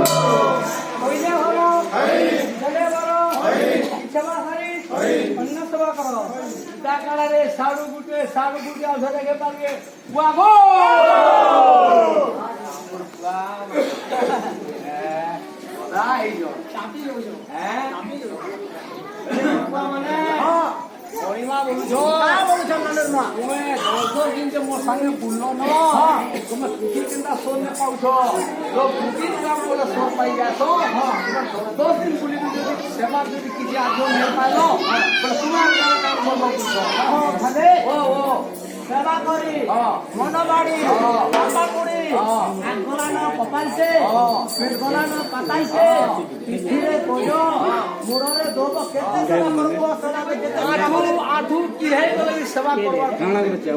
पहिले भरो जले भरो सेवा करी अन्न सेवा करो त्या काळारे साडू गुटे औषध घे पाहिजे वागो মহিমা বলছো তুমি 10 দিন যে মোর সঙ্গে বুললো না তুমি খুশি চিন্তা সোনে পাউছ লোক খুশি কাম বলে সব পাই যাস 10 দিন বুলি সেবা যদি কিছু আগ্রহ নেই পাইলো বলে তোমার কাম করবো ভালে ও সেবা করি মনবাড়ি বাপা করি আঙ্গলানো কপালছে পেটগলানো পাতাইছে পিঠিরে কোজ মুড়রে দোব কেতে সেবা করবো সেবা কেতে আঠু কি হে বলে সেবা করবা কানা করছে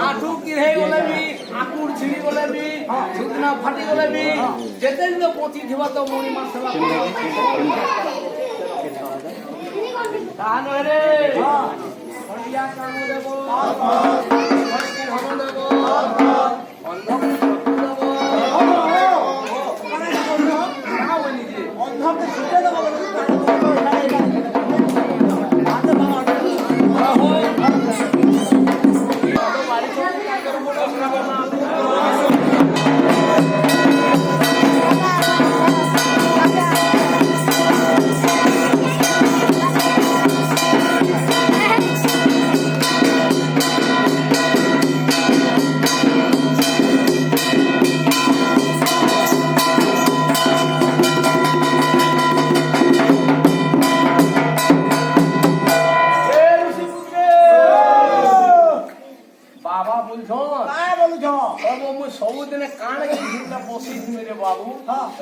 আঠু কি হে বলে বি আকুর ছিড়ি বলে বি সুতনা ফাটি বলে বি যেতে দিন পচি থিবা তো মণিমা সেবা করবা কান রে হরিয়া কাম দেব হরিকে ধন দেব অন্ধ দেব অন্ধকে ছুটে দেব ସବୁଦିନେ କାଣା କି ଝିଟା ବସିଥିମି ରେ ବାବୁ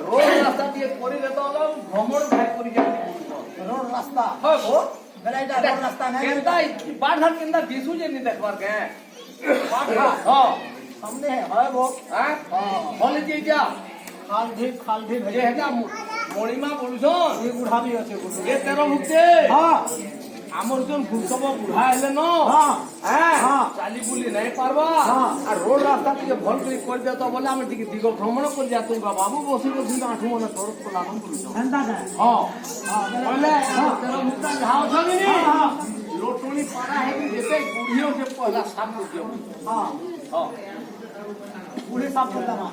ରୋଡ ରାସ୍ତା ଟିକେ କରିଲେ ତ ଭ୍ରମଣ ଭାଇ କରି ଯାନ୍ତି ରୋଡ ରାସ୍ତା ହଁ ଗୋ ବେଲାଇଟା ରୋଡ ରାସ୍ତା নাই କେନ୍ତା বাড়ঘাট কেন্তা দিছু যে নি দেখবার কে বাড়ঘাট হ্যাঁ সামনে হয় গো হ্যাঁ বলে যে যা খালধি ভেজে হেটা মণিমা বলছ এই বুড়া বি আছে এ তেরো মুক্তে হ্যাঁ আমার জন গুরসব বুড়া হেলে ন হ্যাঁ চালি বুলি নাই পারবা আর রোড রাস্তা টিকে ভাল করে দে তো বলে আমি টিকে দিগ ভ্রমণ করে যা তুই বাবু বসি বসি আঠু মনে তরত করলাম বলছো এন্তা কা বলে তেরো মুক্তা যাও ছবি নি লোটনি পাড়া হে যেতে বুড়িও সে পহলা সাপ দিও বুড়ি সাপ করতা মা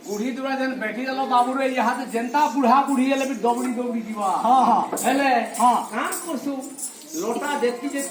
बुढ़ी दुरा जन बैठी गलो बाबू रे यहाँ से जनता बुढ़ा बुढ़ी हेले भी दौड़ी दौड़ी जीवा हां हां हेले हां काम करसु लोटा देखी जे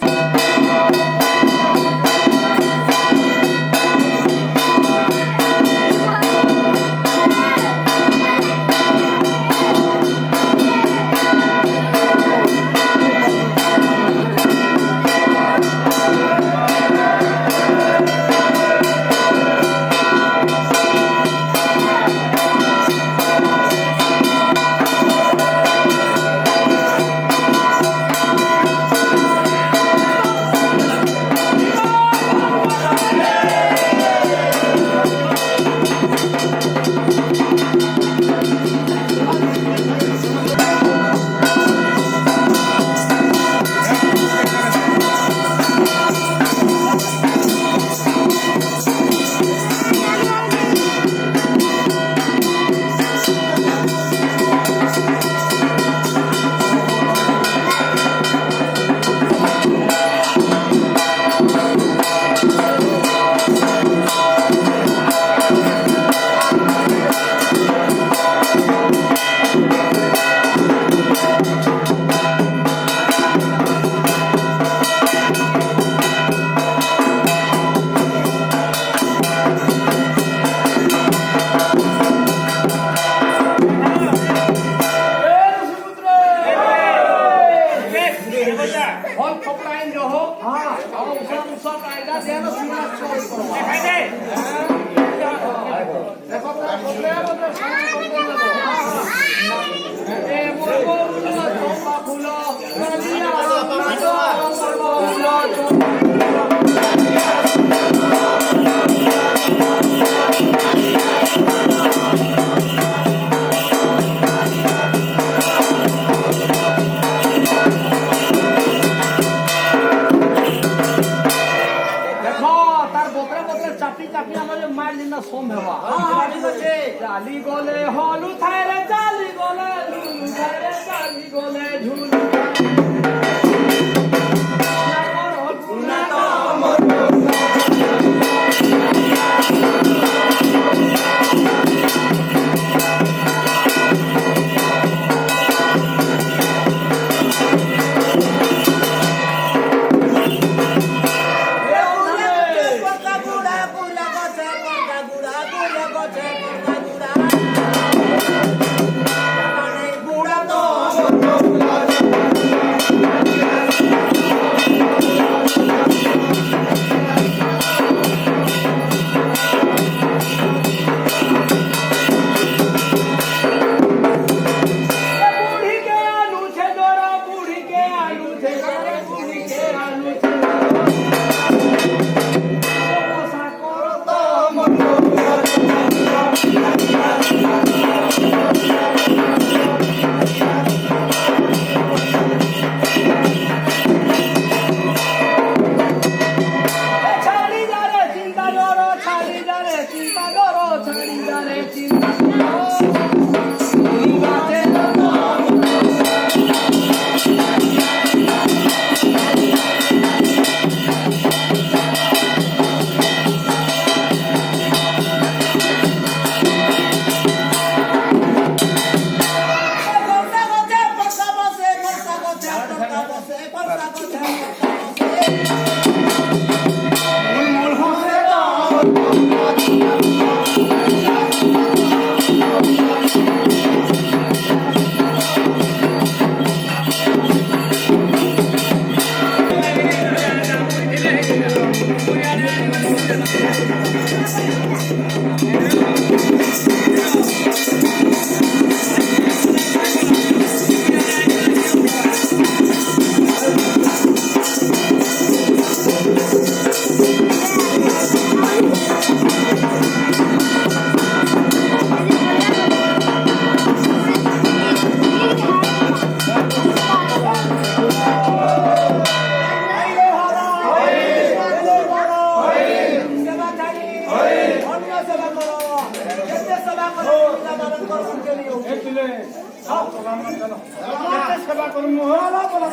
সেবা করমু চলো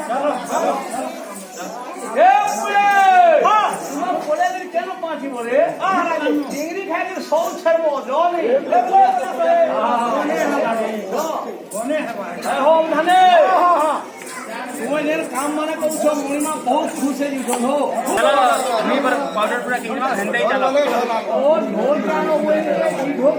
এ উপরে তোমার কোলের কেন পাঁচি বলে চিংড়ি খাইলে সব ছাড়বো জল হোম ধানে কাম মানে করছো মহিমা বহুত খুশ হয়ে যাচ্ছ হো আমি এবার পাউডার পুরা কিনবা হেন্ডাই চালাবো ও ঢোল কেন বলে ঢোল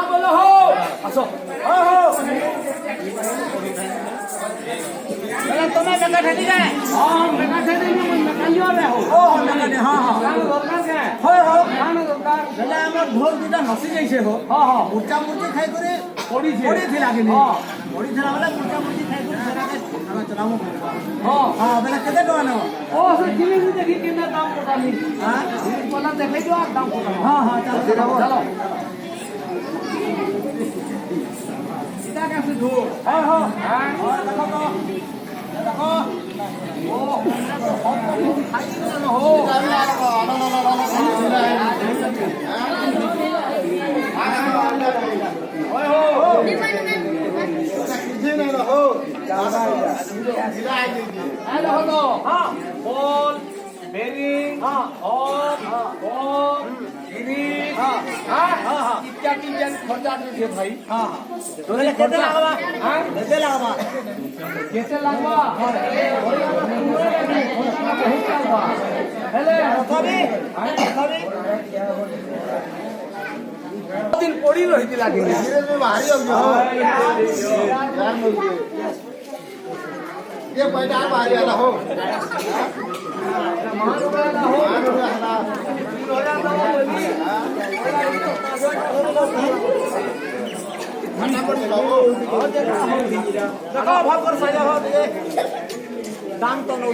बोलो हो असो तुम्हें मेका ठेठी जाए हां मेका ठेठी में मेकाइयो रे हो ओ मेका ने हां हां गाना दरकार के हो गाना दरकार जला हमर ढोल दुटा नसी जैसे हो हां हां मुर्चा मुर्ची खाई करे पड़ी थी लागे हां पड़ी थी वाला मुर्चा मुर्ची खाई करे जरा के खाना चलामो हां हां बेला केते टका न ओ से जिले देखि केना दाम पटानी हां बोला देखै जो दाम पटा हां हां चलो चलो सीधा कैसे धो हां हां हां देखो तो देखो ओ खाई न हो ओए हो हेलो हो हां बोल बेरिंग हां और बोल गिरी हां हां इत्यादि जन खर्चा दे भाई हां तोरे केते लागबा हां केते लागबा हेले कभी दिन पड़ी रही लागे भारी ये पैदा भारी वाला हो दाम तो नौ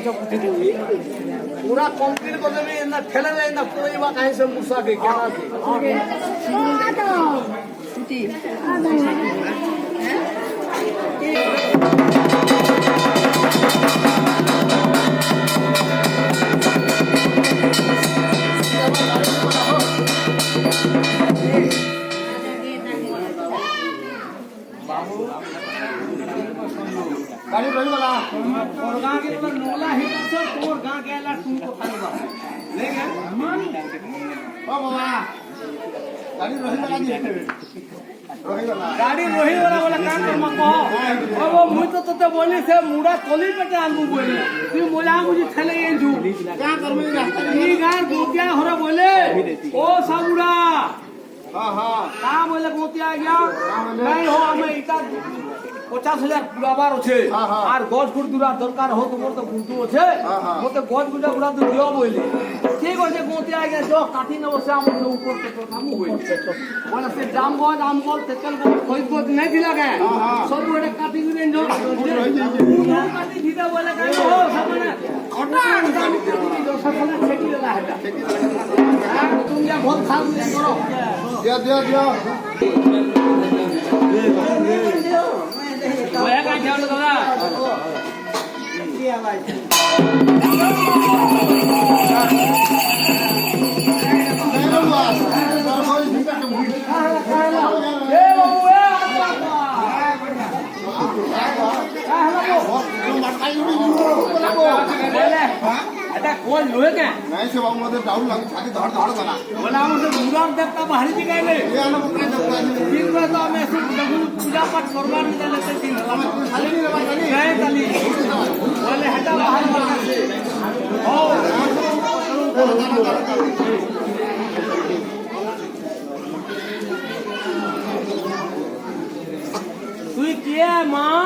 पूरा कंप्लीट कर देबी ना ठेला ले ना कोई बा कहीं से मुसा के क्या गाड़ी रही वाला और गांव के मतलब नोला हिला से तोर गांव के आला तुमको खालबा ले गया ओ बाबा गाड़ी रही वाला दी रही वाला गाड़ी रोही वाला काम कर मको अब वो मुई तो तते बोली से मुड़ा कोली पे आंगू बोली तू मोला मुझे थले एंजू क्या करबे रास्ता ई गार गोतिया होरा बोले ओ साबुड़ा हां हां का बोले गोतिया गया नहीं हो हमें इटा 50,000 পুরাবার আছে আর গজ ফুট দুরা দরকার হো তোমার তো গুঁতু আছে মতে গজ গুটা গুড়া তো দিও বইলে ঠিক আছে গোতে আগে যো কাটি ন বসে আমার উপর তো কামু হই বলে সে জাম গজ তেকল গজ কই গজ নাই দিলা গে সব ওটা কাটি গুনে ন কাটি দিতা বলে কেন হো সামনে কটা সবনে ছেকি দেলা এটা তুমি যা বহুত খাল করো दिया ওয়া কা যাও দাদা কি আওয়াজ এটা কোন লয়ে কে नहीं से बाबू मदर डाउन लग छाती धड़ धड़ बना बोला हमसे मुराद देवता बाहरी जी गए ये आना पकड़े देता है दिन में तो हमें ऐसे पूजा पाठ करवा नहीं लेते दिन खाली नहीं रहा खाली नहीं खाली बोले हटा बाहर ओ तू क्या मां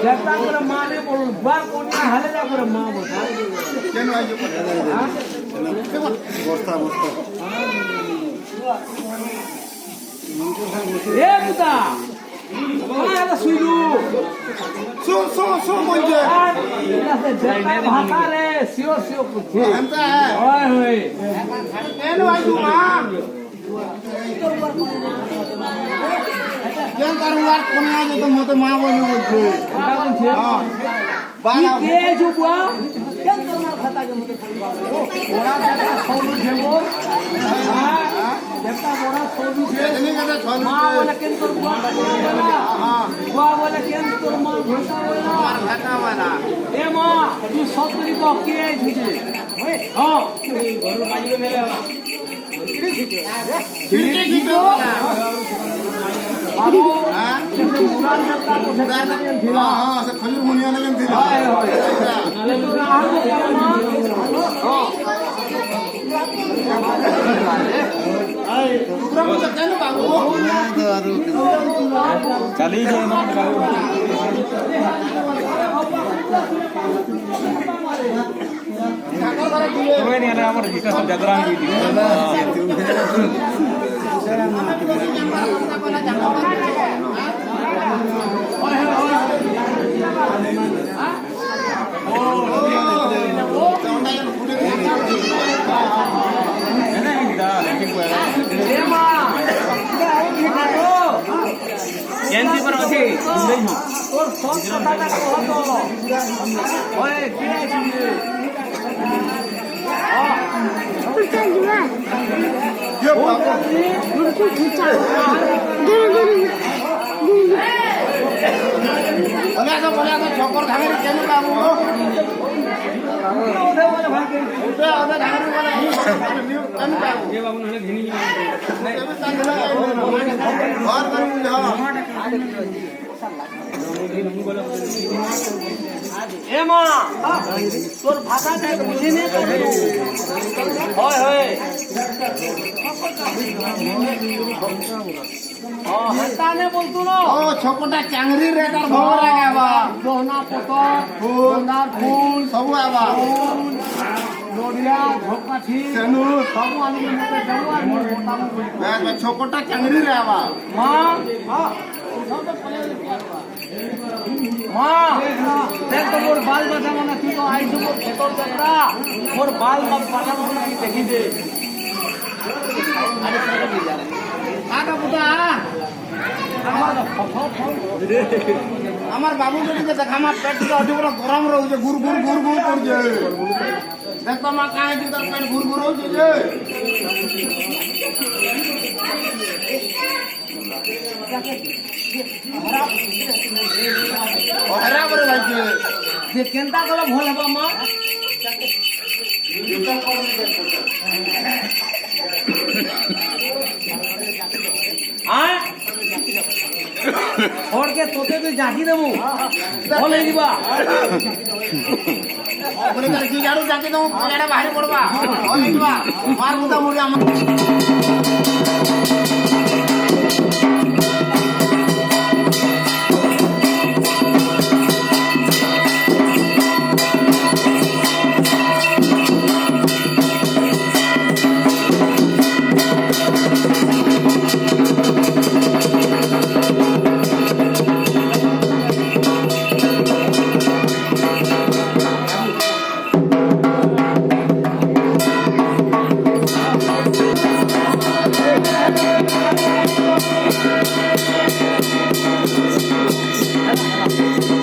যেটা করে মানে বলুন বা কোনটা হালে যা করে মা বল কেন আইছো বস্তা বস্তা এ পুতা ওরা শুইলু সো মঞ্জে ভাষা রে সিও সিও পুছি এন্তা ওই ওই কেন আইছো মা কেন কারবার কোন আইছো তো মতে মা বলে বলছো হ্যাঁ বানা কে জুবা কেন তোমার খাতা কে মতে ওরা যেটা সবু দেবো হ্যাঁ যেটা ওরা সবু এনে কথা ছল মা বলে কেন তোর বুয়া বলে কেন তোর মা ঘোষা বলে ঘাটা বানা এ মা তুই সত্যি তো কে ঝুটে হ্যাঁ ঘর বাজিয়ে মেলে খিড়কি খিটো বাবু হ্যাঁ পুরান নেতা তো সেখানে ছিল হ্যাঁ সে খলি মুনিয়া লাগেন দিল নালে তো রাহার মা টুকরা মত কেন বাবু চালিয়ে যাই না তুমি নিয়ে আমার বিকাশ যাত্রা আমি দিই এনজি पर আছে তোর সব কথাটা কহতো ওই কে ছিলে ये बाबू बोले तो ठोकर धागे केन बाबू ওরে বলে ভাই उठे आधे धागे वाला केन बाबू ये बाबू ने घेनी और करूं हां এ মা তোর ভাষাটা বুঝিনি হয় হয় হেতানে বলতো না ओ छोकटा चांगरी रे तार भवर आगाबा গহনা পতর গহনার ফুল सब आबा নড়িয়া ধোকাঠি सेनु ସବୁ ଆଣିକି ମତେ ଦେବୁ আর মোর মোটামু বলি छोकटा चांगरी रे आबा মা মা দেখ তো মোর বাল বাজা মানে তুই তো আইছু মোর ভেতর যাত্রা মোর বাল বাজা মানে কি দেখি দে आगा पुता আমার বাবু যদি দেখ আমার পেট অতি বড় গরম রହୁছে গুর গুর গুর গুর করছে দেখ তো মা কাহে কি তার পেট গুর গুর হচ্ছে যে হেরা করে যাইছে যে কেনটা গলা ভল হবা মা ওরকে তোকে তুই জাকি দেবো ভল হয়ে দিবা ওরে তার কি জাড়ু যাকে তো পড়াটা বাইরে পড়বা হইবা মার মুদা মুড়ি আমার